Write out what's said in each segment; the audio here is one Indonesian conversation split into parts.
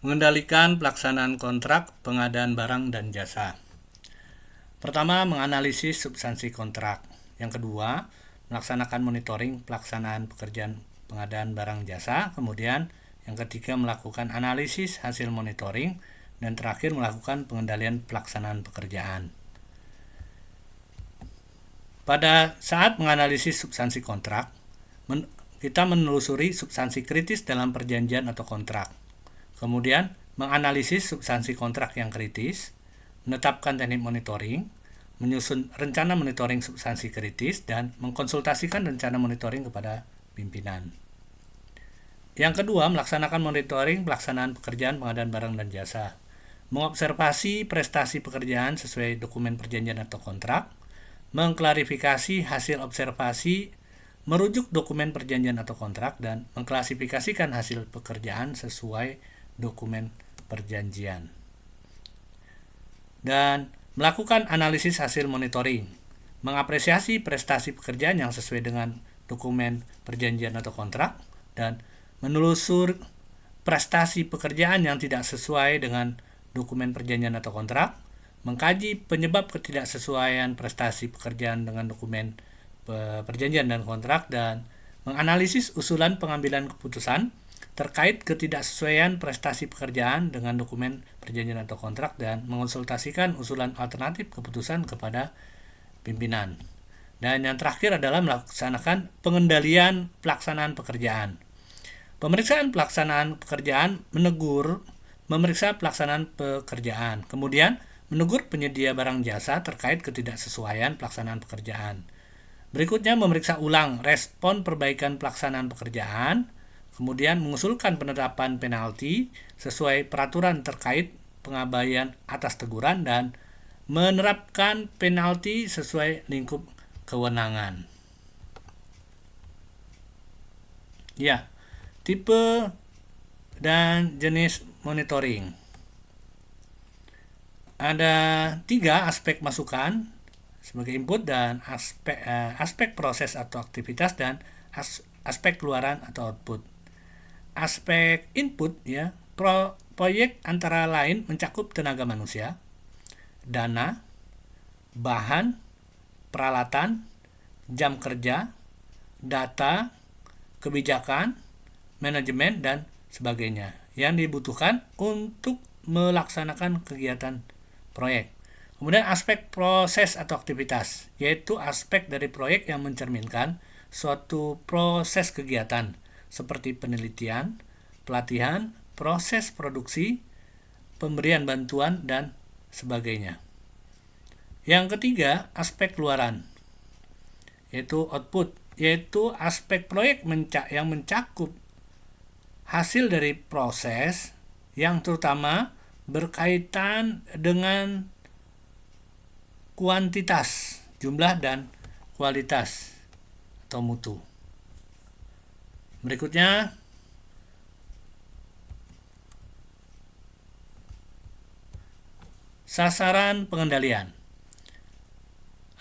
Mengendalikan pelaksanaan kontrak pengadaan barang dan jasa. Pertama, menganalisis substansi kontrak. Yang kedua, melaksanakan monitoring pelaksanaan pekerjaan pengadaan barang jasa. Kemudian, yang ketiga, melakukan analisis hasil monitoring. Dan terakhir, melakukan pengendalian pelaksanaan pekerjaan. Pada saat menganalisis substansi kontrak, kita menelusuri substansi kritis dalam perjanjian atau kontrak. Kemudian, menganalisis substansi kontrak yang kritis, menetapkan teknik monitoring, menyusun rencana monitoring substansi kritis, dan mengkonsultasikan rencana monitoring kepada pimpinan. Yang kedua, melaksanakan monitoring pelaksanaan pekerjaan pengadaan barang dan jasa. Mengobservasi prestasi pekerjaan sesuai dokumen perjanjian atau kontrak, mengklarifikasi hasil observasi, merujuk dokumen perjanjian atau kontrak, dan mengklasifikasikan hasil pekerjaan sesuai dokumen perjanjian. Dan melakukan analisis hasil monitoring, mengapresiasi prestasi pekerjaan yang sesuai dengan dokumen perjanjian atau kontrak, dan menelusur prestasi pekerjaan yang tidak sesuai dengan dokumen perjanjian atau kontrak, mengkaji penyebab ketidaksesuaian prestasi pekerjaan dengan dokumen perjanjian dan kontrak, dan menganalisis usulan pengambilan keputusan terkait ketidaksesuaian prestasi pekerjaan dengan dokumen perjanjian atau kontrak, dan mengonsultasikan usulan alternatif keputusan kepada pimpinan. Dan yang terakhir adalah melaksanakan pengendalian pelaksanaan pekerjaan. Pemeriksaan pelaksanaan pekerjaan memeriksa pelaksanaan pekerjaan, kemudian menegur penyedia barang jasa terkait ketidaksesuaian pelaksanaan pekerjaan. Berikutnya, memeriksa ulang respon perbaikan pelaksanaan pekerjaan, kemudian mengusulkan penerapan penalti sesuai peraturan terkait pengabaian atas teguran, dan menerapkan penalti sesuai lingkup kewenangan. Ya, tipe dan jenis monitoring. Ada 3 aspek masukan sebagai input, dan aspek proses atau aktivitas, dan aspek keluaran atau output. Aspek input, ya, proyek antara lain mencakup tenaga manusia, dana, bahan, peralatan, jam kerja, data, kebijakan, manajemen, dan sebagainya yang dibutuhkan untuk melaksanakan kegiatan proyek. Kemudian aspek proses atau aktivitas, yaitu aspek dari proyek yang mencerminkan suatu proses kegiatan seperti penelitian, pelatihan, proses produksi, pemberian bantuan, dan sebagainya. Yang ketiga, aspek keluaran, yaitu output, yaitu aspek proyek yang mencakup hasil dari proses yang terutama berkaitan dengan kuantitas, jumlah, dan kualitas atau mutu. Berikutnya, sasaran pengendalian.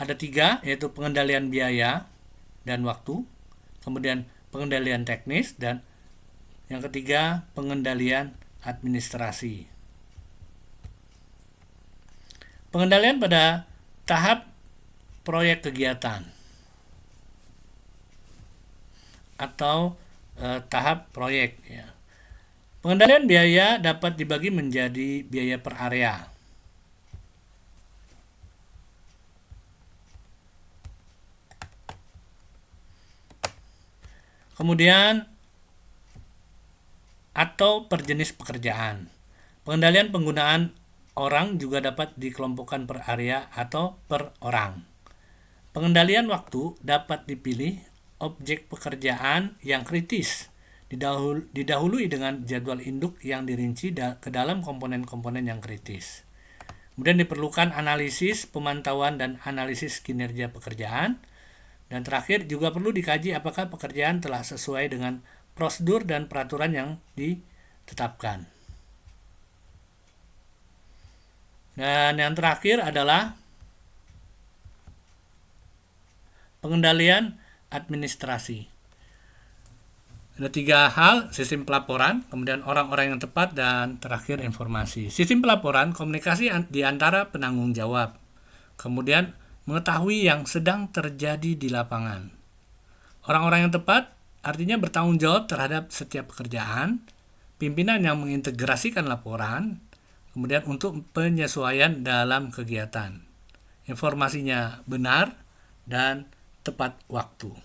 Ada 3, yaitu pengendalian biaya dan waktu, kemudian pengendalian teknis, dan yang ketiga, pengendalian administrasi. Pengendalian pada tahap proyek kegiatan atau tahap proyek, ya. Pengendalian biaya dapat dibagi menjadi biaya per area, kemudian atau per jenis pekerjaan. Pengendalian penggunaan orang juga dapat dikelompokkan per area atau per orang. Pengendalian waktu dapat dipilih objek pekerjaan yang kritis, didahului dengan jadwal induk yang dirinci ke dalam komponen-komponen yang kritis. Kemudian diperlukan analisis, pemantauan, dan analisis kinerja pekerjaan. Dan terakhir, juga perlu dikaji apakah pekerjaan telah sesuai dengan prosedur dan peraturan yang ditetapkan. Dan yang terakhir adalah pengendalian administrasi. Ada 3 hal: sistem pelaporan, kemudian orang-orang yang tepat, dan terakhir informasi. Sistem pelaporan, komunikasi di antara penanggung jawab. Kemudian mengetahui yang sedang terjadi di lapangan. Orang-orang yang tepat artinya bertanggung jawab terhadap setiap pekerjaan, pimpinan yang mengintegrasikan laporan, kemudian untuk penyesuaian dalam kegiatan. Informasinya benar dan tepat waktu.